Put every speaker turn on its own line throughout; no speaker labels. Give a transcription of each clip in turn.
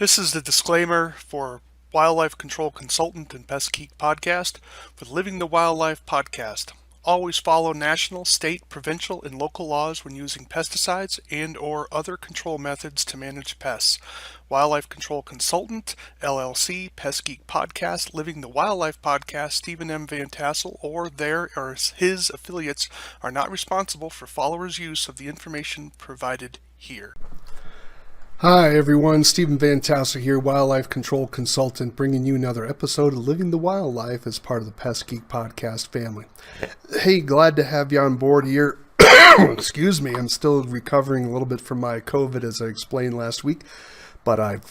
This is the disclaimer for Wildlife Control Consultant and Pest Geek Podcast with Living the Wildlife Podcast. Always follow national, state, provincial, and local laws when using pesticides and or other control methods to manage pests. Wildlife Control Consultant, LLC, Pest Geek Podcast, Living the Wildlife Podcast, Stephen M. Vantassel, or their or his affiliates are not responsible for followers' use of the information provided here.
Hi everyone, Stephen Vantassel here, Wildlife Control Consultant, bringing you another episode of Living the Wildlife as part of the Pest Geek Podcast family. Hey, glad to have you on board here. Excuse me, I'm still recovering a little bit from my COVID as I explained last week, but I'm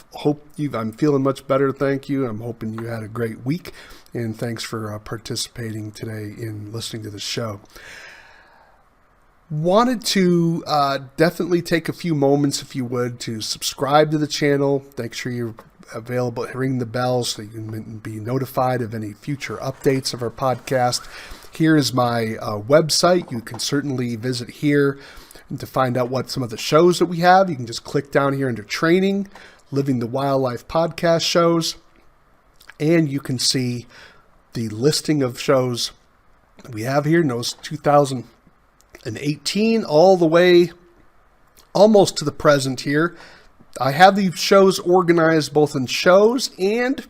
feeling much better, thank you. I'm hoping you had a great week, and thanks for participating today in listening to the show. Wanted to definitely take a few moments, if you would, to subscribe to the channel. Make sure you're available, ring the bell so you can be notified of any future updates of our podcast. Here is my website. You can certainly visit here to find out what some of the shows that we have. You can just click down here under training, Living the Wildlife Podcast shows, and you can see the listing of shows that we have here. Knows 2018 all the way almost to the present here. I have these shows organized both in shows and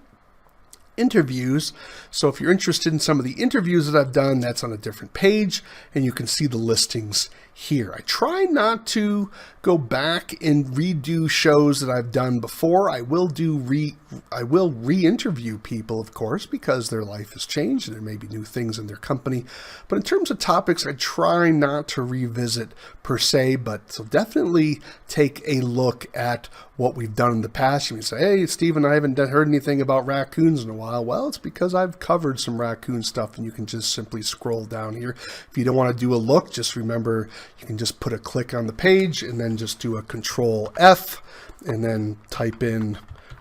interviews. So if you're interested in some of the interviews that I've done, that's on a different page, and you can see the listings here. I try not to go back and redo shows that I've done before. I will re-interview people, of course, because their life has changed and there may be new things in their company. But in terms of topics, I try not to revisit per se, but so definitely take a look at what we've done in the past. You may say, hey, Stephen, I haven't heard anything about raccoons in a while. Well, it's because I've covered some raccoon stuff, and you can just simply scroll down here. If you don't want to do a look, just remember you can just put a click on the page and then just do a Control F and then type in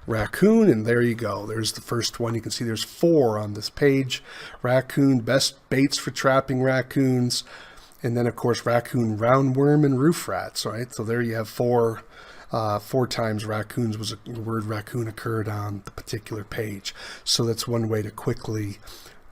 raccoon, and there you go. There's the first one. You can see there's 4 on this page. Raccoon, best baits for trapping raccoons, and then of course raccoon, roundworm, and roof rats, right? So there you have 4 times raccoons the word raccoon occurred on the particular page. So that's one way to quickly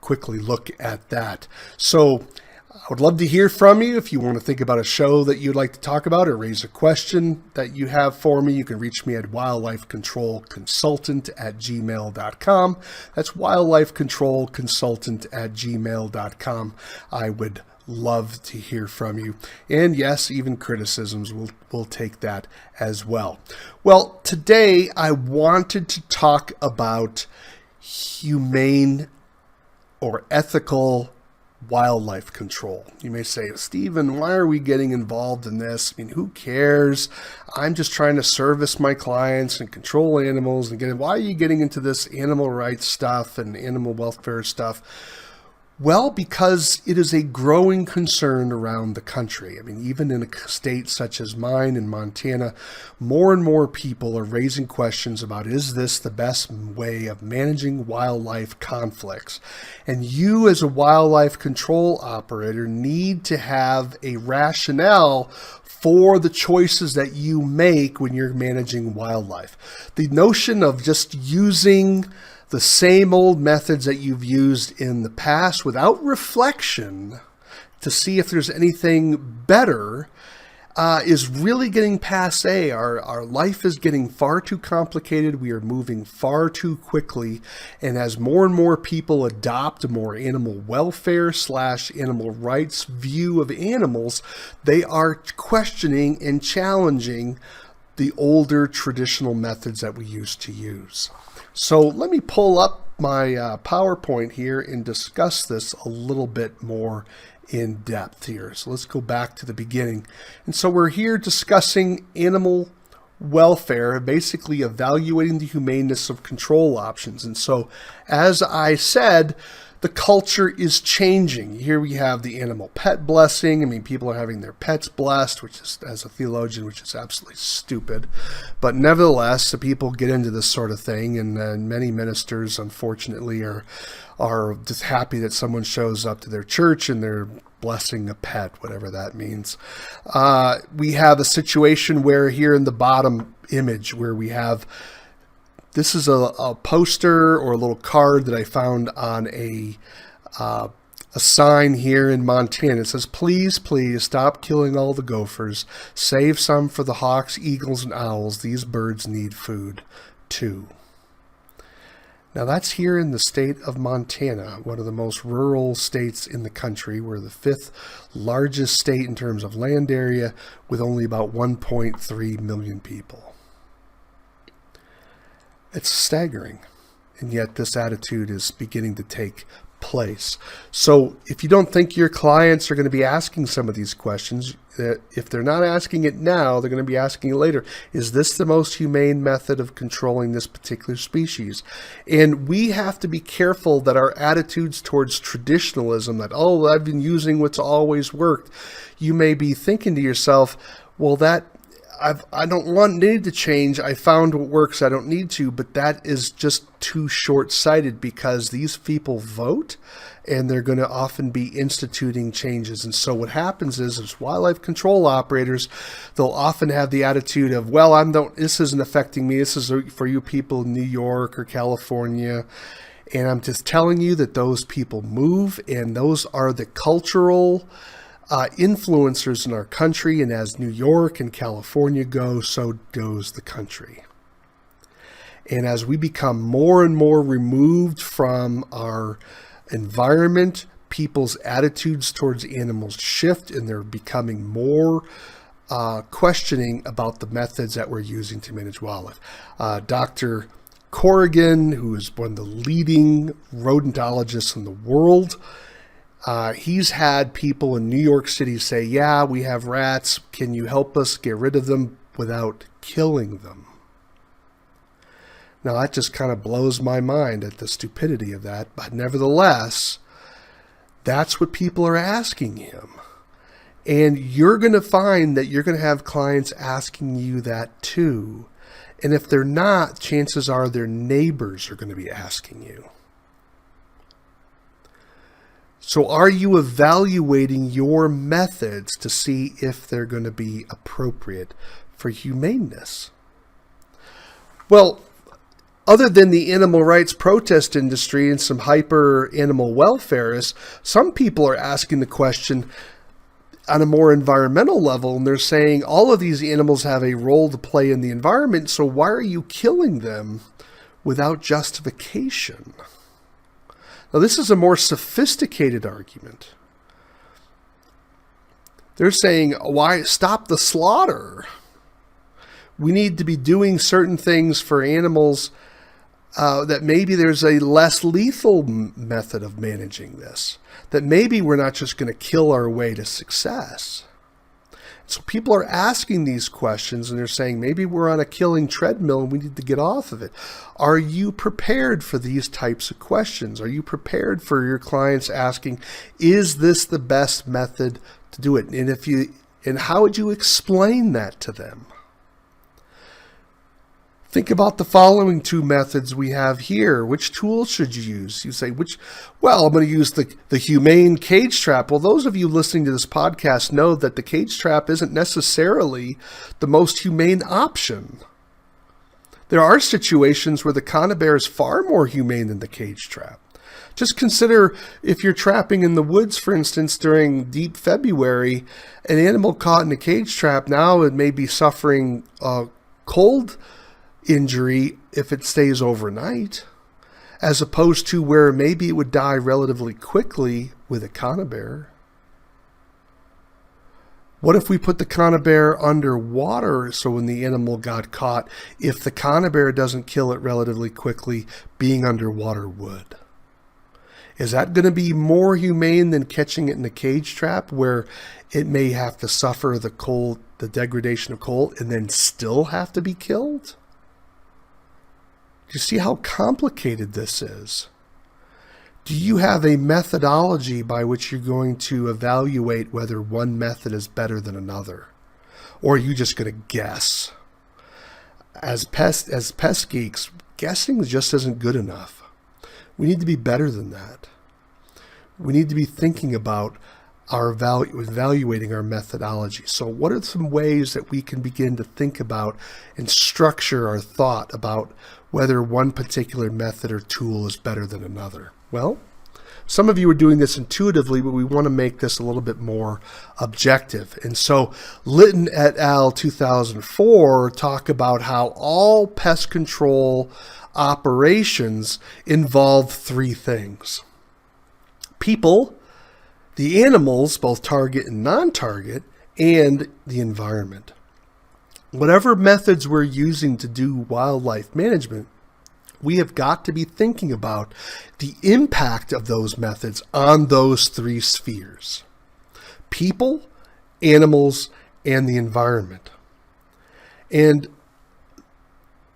look at that. So I would love to hear from you. If you want to think about a show that you'd like to talk about or raise a question that you have for me, you can reach me at wildlifecontrolconsultant@gmail.com. That's wildlifecontrolconsultant@gmail.com. I would love to hear from you. And yes, even criticisms, we'll take that as well. Well, today I wanted to talk about humane or ethical wildlife control. You may say, Stephen, why are we getting involved in this? I mean, who cares? I'm just trying to service my clients and control animals and why are you getting into this animal rights stuff and animal welfare stuff? Well, because it is a growing concern around the country. I mean, even in a state such as mine in Montana, more and more people are raising questions about, is this the best way of managing wildlife conflicts? And you as a wildlife control operator need to have a rationale for the choices that you make when you're managing wildlife. The notion of just using the same old methods that you've used in the past without reflection to see if there's anything better is really getting passé. Our life is getting far too complicated. We are moving far too quickly. And as more and more people adopt a more animal welfare / animal rights view of animals, they are questioning and challenging the older traditional methods that we used to use. So let me pull up my PowerPoint here and discuss this a little bit more in depth here. So let's go back to the beginning. And so we're here discussing animal welfare, basically evaluating the humaneness of control options. And so, as I said, the culture is changing. Here we have the animal pet blessing. I mean, people are having their pets blessed, which is, as a theologian, which is absolutely stupid. But nevertheless, the people get into this sort of thing, and many ministers, unfortunately, are just happy that someone shows up to their church and they're blessing a pet, whatever that means. We have a situation where here in the bottom image, where we have This is a poster or a little card that I found on a sign here in Montana. It says, "Please, please stop killing all the gophers. Save some for the hawks, eagles, and owls. These birds need food too." Now that's here in the state of Montana, one of the most rural states in the country. We're the 5th largest state in terms of land area, with only about 1.3 million people. It's staggering, and yet this attitude is beginning to take place. So if you don't think your clients are going to be asking some of these questions, if they're not asking it now, they're going to be asking it later. Is this the most humane method of controlling this particular species? And we have to be careful that our attitudes towards traditionalism, that, oh, I've been using what's always worked. You may be thinking to yourself, well, I don't need to change. I found what works. I don't need to. But that is just too short-sighted, because these people vote and they're going to often be instituting changes. And so what happens is, as wildlife control operators, they'll often have the attitude of, well, this isn't affecting me. This is for you people in New York or California. And I'm just telling you that those people move, and those are the cultural influencers in our country, and as New York and California go, so goes the country. And as we become more and more removed from our environment, people's attitudes towards animals shift, and they're becoming more questioning about the methods that we're using to manage wildlife. Dr. Corrigan, who is one of the leading rodentologists in the world, he's had people in New York City say, yeah, we have rats. Can you help us get rid of them without killing them? Now, that just kind of blows my mind at the stupidity of that. But nevertheless, that's what people are asking him. And you're going to find that you're going to have clients asking you that too. And if they're not, chances are their neighbors are going to be asking you. So are you evaluating your methods to see if they're going to be appropriate for humaneness? Well, other than the animal rights protest industry and some hyper animal welfareists, some people are asking the question on a more environmental level, and they're saying all of these animals have a role to play in the environment, so why are you killing them without justification? Now, this is a more sophisticated argument. They're saying, why stop the slaughter? We need to be doing certain things for animals that maybe there's a less lethal method of managing this. That maybe we're not just going to kill our way to success. So people are asking these questions, and they're saying, maybe we're on a killing treadmill and we need to get off of it. Are you prepared for these types of questions? Are you prepared for your clients asking, is this the best method to do it? And how would you explain that to them? Think about the following two methods we have here. Which tool should you use? You say, well, I'm going to use the humane cage trap. Well, those of you listening to this podcast know that the cage trap isn't necessarily the most humane option. There are situations where the conibear is far more humane than the cage trap. Just consider if you're trapping in the woods, for instance, during deep February, an animal caught in a cage trap now it may be suffering cold injury if it stays overnight, as opposed to where maybe it would die relatively quickly with a conibear. What if we put the conibear underwater so when the animal got caught, if the conibear doesn't kill it relatively quickly, being underwater would? Is that going to be more humane than catching it in a cage trap where it may have to suffer the degradation of cold, and then still have to be killed? Do you see how complicated this is? Do you have a methodology by which you're going to evaluate whether one method is better than another? Or are you just going to guess? As pest geeks, guessing just isn't good enough. We need to be better than that. We need to be thinking about evaluating our methodology. So what are some ways that we can begin to think about and structure our thought about whether one particular method or tool is better than another? Well, some of you are doing this intuitively, but we want to make this a little bit more objective. And so Litton et al. 2004 talk about how all pest control operations involve three things: people, the animals, both target and non-target, and the environment. Whatever methods we're using to do wildlife management, we have got to be thinking about the impact of those methods on those three spheres: people, animals, and the environment. And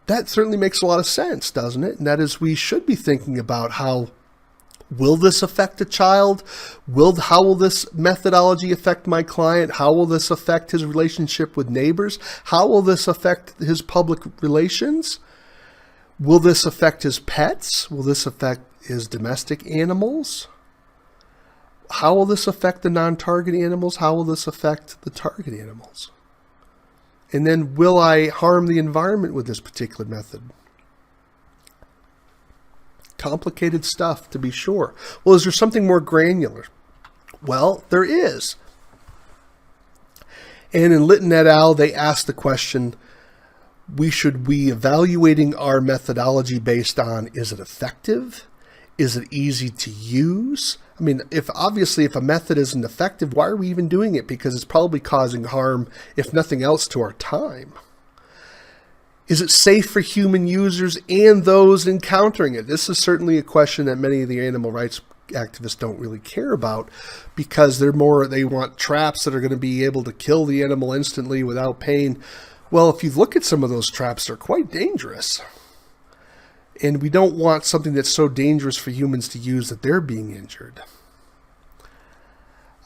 that certainly makes a lot of sense, doesn't it? And that is, we should be thinking about how will this affect a child? How will this methodology affect my client? How will this affect his relationship with neighbors? How will this affect his public relations? Will this affect his pets? Will this affect his domestic animals? How will this affect the non-target animals? How will this affect the target animals? And then, will I harm the environment with this particular method? Complicated stuff, to be sure. Well, is there something more granular? Well, there is. And in Litton et al., they asked the question, should we evaluating our methodology based on, is it effective? Is it easy to use? I mean, if a method isn't effective, why are we even doing it? Because it's probably causing harm, if nothing else, to our time. Is it safe for human users and those encountering it? This is certainly a question that many of the animal rights activists don't really care about, because they want traps that are going to be able to kill the animal instantly without pain. Well, if you look at some of those traps, they're quite dangerous. And we don't want something that's so dangerous for humans to use that they're being injured.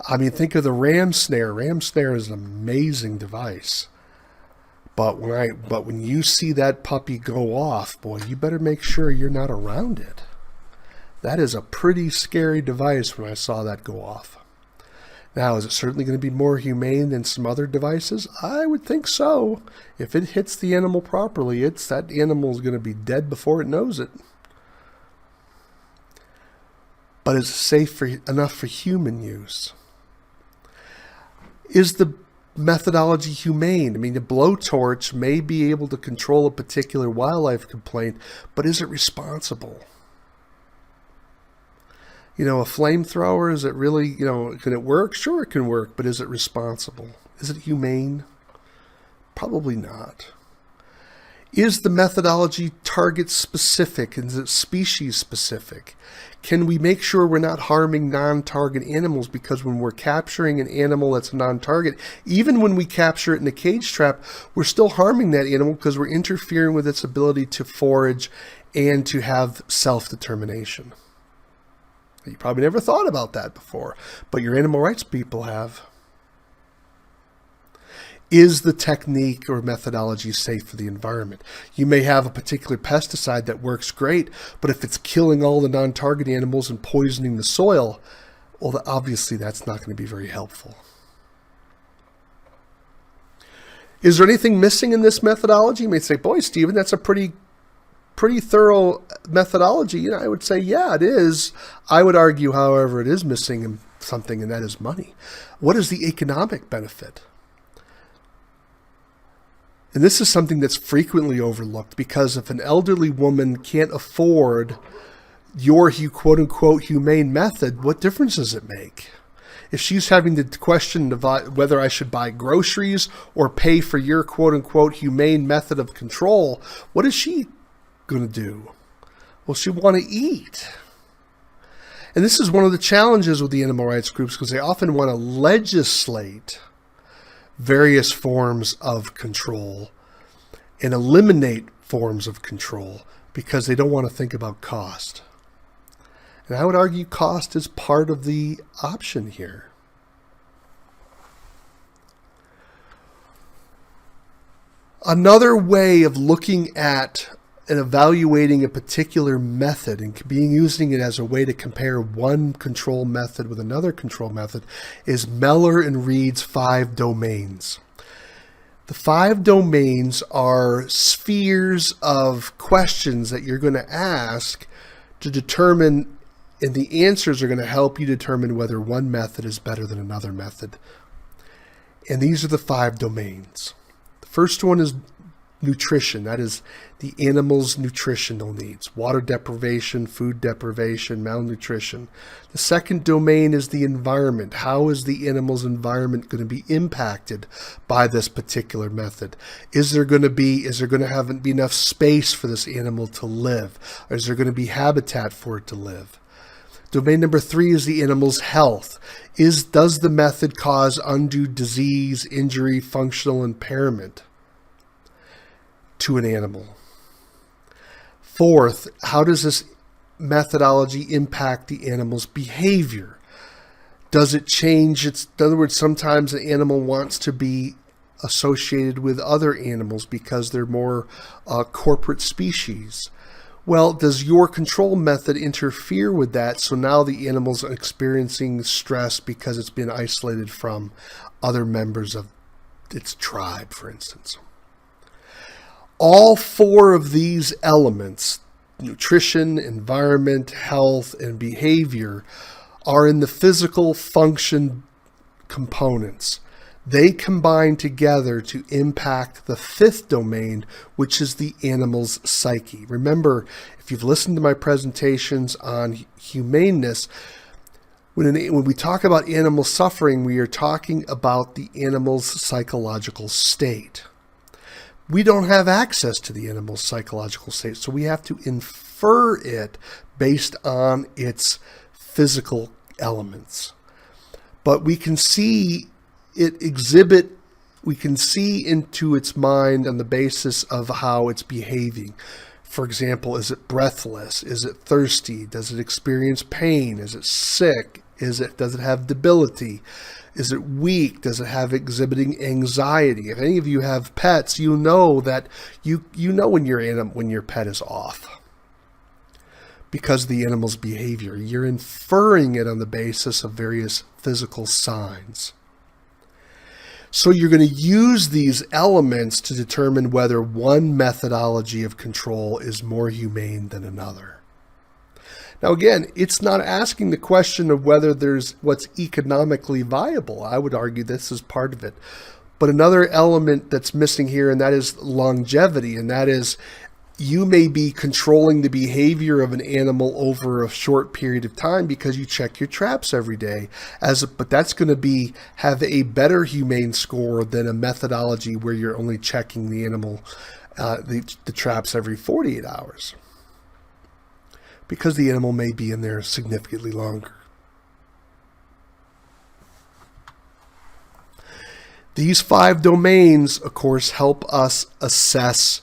I mean, think of the ram snare. Ram snare is an amazing device. But when you see that puppy go off, boy, you better make sure you're not around it. That is a pretty scary device when I saw that go off. Now, is it certainly going to be more humane than some other devices? I would think so. If it hits the animal properly, that animal is going to be dead before it knows it. But is it safe enough for human use? Is the methodology humane? I mean, the blowtorch may be able to control a particular wildlife complaint, but is it responsible? A flamethrower, is it really, can it work? Sure, it can work, but is it responsible? Is it humane? Probably not. Is the methodology target specific? Is it species specific? Can we make sure we're not harming non-target animals? Because when we're capturing an animal that's a non-target, even when we capture it in a cage trap, we're still harming that animal because we're interfering with its ability to forage and to have self-determination. You probably never thought about that before, but your animal rights people have. Is the technique or methodology safe for the environment? You may have a particular pesticide that works great, but if it's killing all the non-target animals and poisoning the soil, well, obviously that's not going to be very helpful. Is there anything missing in this methodology? You may say, boy, Stephen, that's a pretty thorough methodology. I would say, yeah, it is. I would argue, however, it is missing something, and that is money. What is the economic benefit? And this is something that's frequently overlooked, because if an elderly woman can't afford your quote-unquote humane method, what difference does it make? If she's having to question whether I should buy groceries or pay for your quote-unquote humane method of control, what is she going to do? Well, she want to eat. And this is one of the challenges with the animal rights groups, because they often want to legislate various forms of control and eliminate forms of control because they don't want to think about cost. And I would argue cost is part of the option here. Another way of looking at and evaluating a particular method and using it as a way to compare one control method with another control method is Meller and Reed's 5 domains. The 5 domains are spheres of questions that you're going to ask to determine, and the answers are going to help you determine whether one method is better than another method. And these are the 5 domains. The first one is nutrition. That is the animal's nutritional needs: water deprivation, food deprivation, malnutrition. The second domain is the environment. How is the animal's environment going to be impacted by this particular method? Is there going to be enough space for this animal to live? Or is there going to be habitat for it to live? Domain number 3 is the animal's health. Does the method cause undue disease, injury, functional impairment to an animal? Fourth, how does this methodology impact the animal's behavior? Does it change in other words, sometimes an animal wants to be associated with other animals because they're more corporate species. Well, does your control method interfere with that? So now the animal's experiencing stress because it's been isolated from other members of its tribe, for instance. All 4 of these elements, nutrition, environment, health, and behavior, are in the physical function components. They combine together to impact the 5th domain, which is the animal's psyche. Remember, if you've listened to my presentations on humaneness, when we talk about animal suffering, we are talking about the animal's psychological state. We don't have access to the animal's psychological state, so we have to infer it based on its physical elements. But we can see we can see into its mind on the basis of how it's behaving. For example, is it breathless? Is it thirsty? Does it experience pain? Is it sick? Does it have debility? Is it weak? Does it have exhibiting anxiety? If any of you have pets, you know that you know when your pet is off because of the animal's behavior. You're inferring it on the basis of various physical signs. So you're going to use these elements to determine whether one methodology of control is more humane than another. Now again, it's not asking the question of whether there's what's economically viable. I would argue this is part of it. But another element that's missing here, and that is longevity, and that is you may be controlling the behavior of an animal over a short period of time because you check your traps every day. But that's going to have a better humane score than a methodology where you're only checking the animal, the traps every 48 hours. Because the animal may be in there significantly longer. These 5 domains, of course, help us assess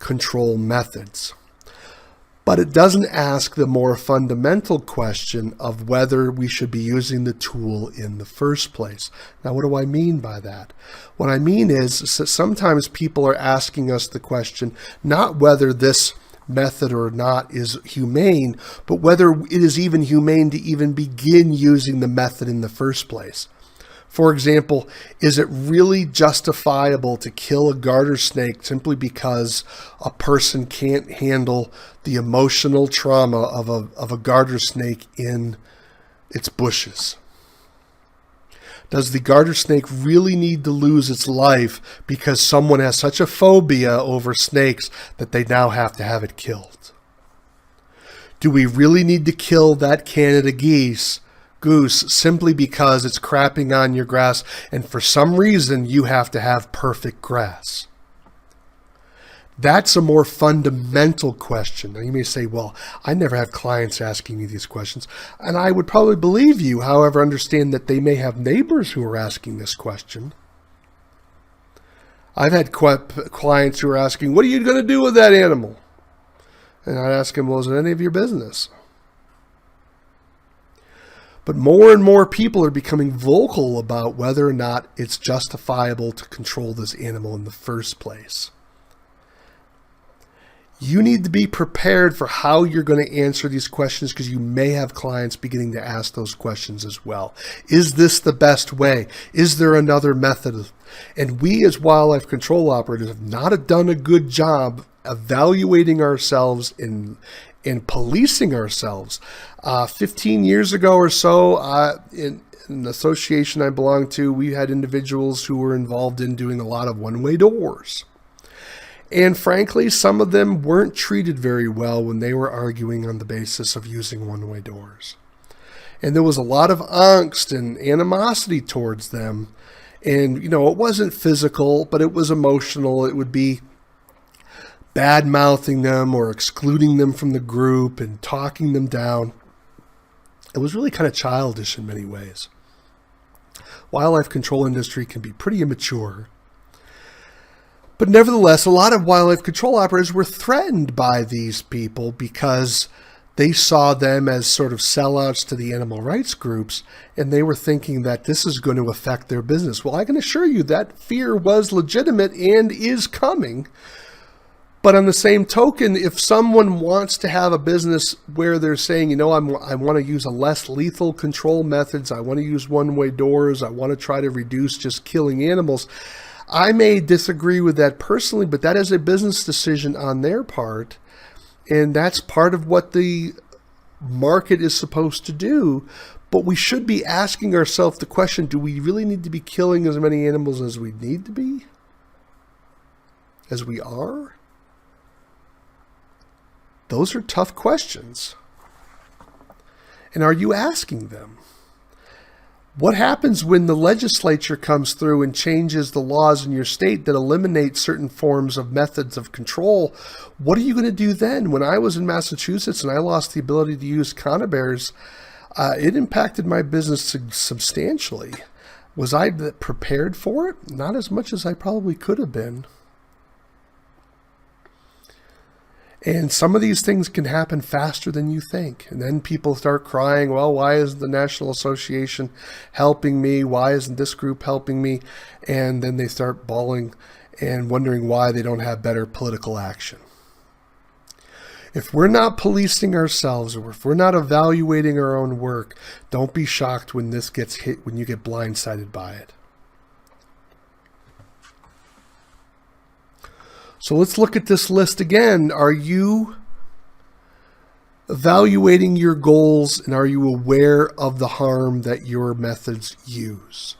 control methods. But it doesn't ask the more fundamental question of whether we should be using the tool in the first place. Now, what do I mean by that? What I mean is sometimes people are asking us the question, not whether this method or not is humane, but whether it is even humane to even begin using the method in the first place. For example, is it really justifiable to kill a garter snake simply because a person can't handle the emotional trauma of a garter snake in its bushes? Does the garter snake really need to lose its life because someone has such a phobia over snakes that they now have to have it killed? Do we really need to kill that Canada goose simply because it's crapping on your grass and for some reason you have to have perfect grass? That's a more fundamental question. Now you may say, well, I never have clients asking me these questions, and I would probably believe you. However, understand that they may have neighbors who are asking this question. I've had clients who are asking, what are you going to do with that animal? And I'd ask them, well, is it any of your business? But more and more people are becoming vocal about whether or not it's justifiable to control this animal in the first place. You need to be prepared for how you're going to answer these questions, because you may have clients beginning to ask those questions as well. Is this the best way? Is there another method? And we as wildlife control operators have not done a good job evaluating ourselves and policing ourselves. 15 years ago or so, in an association I belonged to, we had individuals who were involved in doing a lot of one-way doors. And frankly, some of them weren't treated very well when they were arguing on the basis of using one-way doors. And there was a lot of angst and animosity towards them. And, it wasn't physical, but it was emotional. It would be bad-mouthing them or excluding them from the group and talking them down. It was really kind of childish in many ways. Wildlife control industry can be pretty immature. But nevertheless, a lot of wildlife control operators were threatened by these people because they saw them as sort of sellouts to the animal rights groups, and they were thinking that this is going to affect their business. Well, I can assure you that fear was legitimate and is coming. But on the same token, if someone wants to have a business where they're saying, I want to use a less lethal control methods, I want to use one-way doors, I want to try to reduce just killing animals, I may disagree with that personally, but that is a business decision on their part, and that's part of what the market is supposed to do. But we should be asking ourselves the question, do we really need to be killing as many animals as we need to be? As we are? Those are tough questions. And are you asking them? What happens when the legislature comes through and changes the laws in your state that eliminate certain forms of methods of control? What are you going to do then? When I was in Massachusetts and I lost the ability to use conifers, it impacted my business substantially. Was I prepared for it? Not as much as I probably could have been. And some of these things can happen faster than you think. And then people start crying, well, why isn't the National Association helping me? Why isn't this group helping me? And then they start bawling and wondering why they don't have better political action. If we're not policing ourselves, or if we're not evaluating our own work, don't be shocked when this gets hit, when you get blindsided by it. So let's look at this list again. Are you evaluating your goals, and are you aware of the harm that your methods use?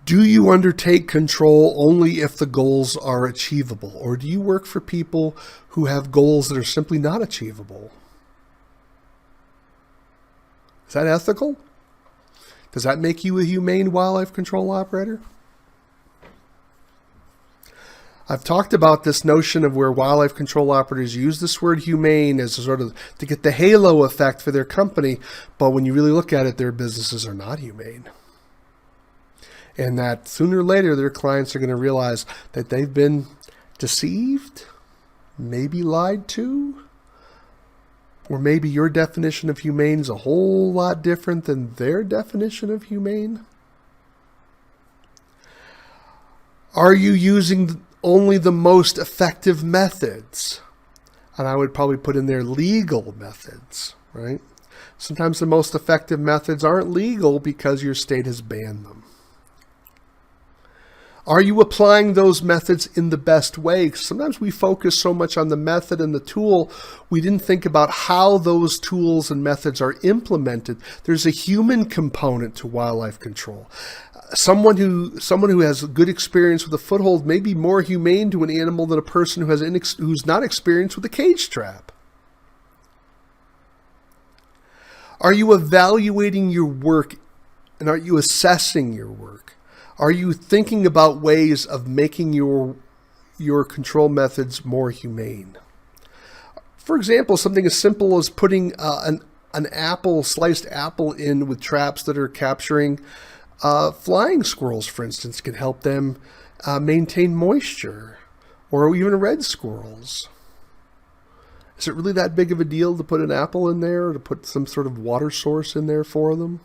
Do you undertake control only if the goals are achievable, or do you work for people who have goals that are simply not achievable? Is that ethical? Does that make you a humane wildlife control operator? I've talked about this notion of where wildlife control operators use this word humane as a sort of to get the halo effect for their company, but when you really look at it, their businesses are not humane. And that sooner or later, their clients are going to realize that they've been deceived, maybe lied to, or maybe your definition of humane is a whole lot different than their definition of humane. Are you using only the most effective methods? And I would probably put in there legal methods, right? Sometimes the most effective methods aren't legal because your state has banned them. Are you applying those methods in the best way? Sometimes we focus so much on the method and the tool, we didn't think about how those tools and methods are implemented. There's a human component to wildlife control. Someone who has good experience with a foothold may be more humane to an animal than a person who's not experienced with a cage trap. Are you evaluating your work, and are you assessing your work? Are you thinking about ways of making your control methods more humane? For example, something as simple as putting an sliced apple in with traps that are capturing flying squirrels, for instance, can help them maintain moisture, or even red squirrels. Is it really that big of a deal to put an apple in there, or to put some sort of water source in there for them?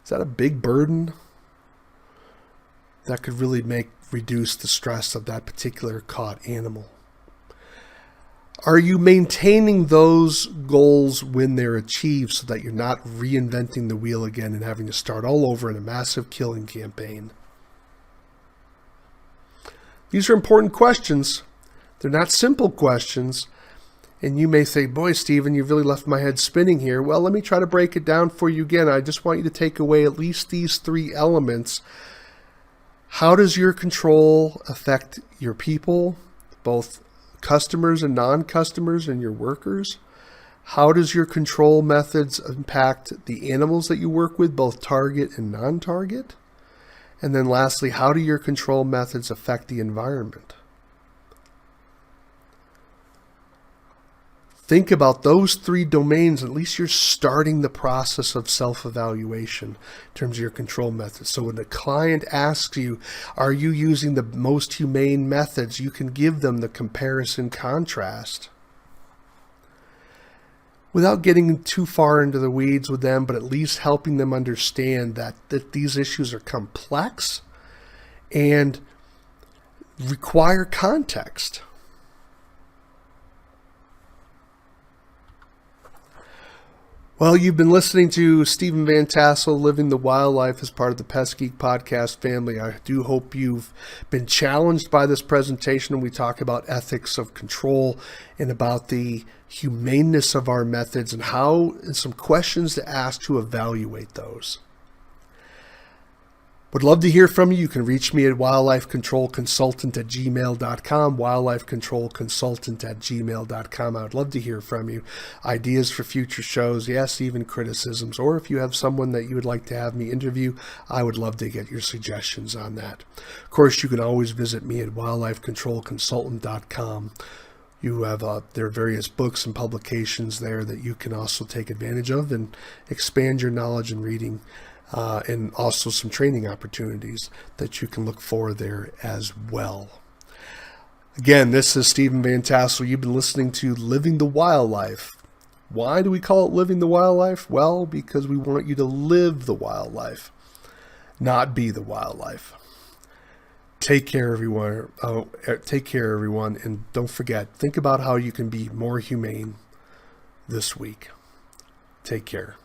Is that a big burden? That could really make reduce the stress of that particular caught animal? Are you maintaining those goals when they're achieved so that you're not reinventing the wheel again and having to start all over in a massive killing campaign? These are important questions. They're not simple questions. And you may say, boy, Stephen, you've really left my head spinning here. Well, let me try to break it down for you again. I just want you to take away at least these three elements. How does your control affect your people, both customers and non-customers and your workers? How does your control methods impact the animals that you work with, both target and non-target? And then lastly, how do your control methods affect the environment? Think about those three domains. At least you're starting the process of self-evaluation in terms of your control methods. So when the client asks you, are you using the most humane methods, you can give them the comparison contrast without getting too far into the weeds with them, but at least helping them understand that these issues are complex and require context. Well, you've been listening to Stephen Vantassel, Living the Wildlife, as part of the Pest Geek podcast family. I do hope you've been challenged by this presentation, and we talk about ethics of control and about the humaneness of our methods and some questions to ask to evaluate those. Would love to hear from you. You can reach me at wildlifecontrolconsultant@gmail.com, wildlifecontrolconsultant@gmail.com. I would love to hear from you. Ideas for future shows, yes, even criticisms, or if you have someone that you would like to have me interview, I would love to get your suggestions on that. Of course, you can always visit me at wildlifecontrolconsultant.com. You have there are various books and publications there that you can also take advantage of and expand your knowledge and reading. And also some training opportunities that you can look for there as well. Again, this is Stephen Vantassel. You've been listening to Living the Wildlife. Why do we call it Living the Wildlife? Well, because we want you to live the wildlife, not be the wildlife. Take care, everyone. Take care, everyone. And don't forget, think about how you can be more humane this week. Take care.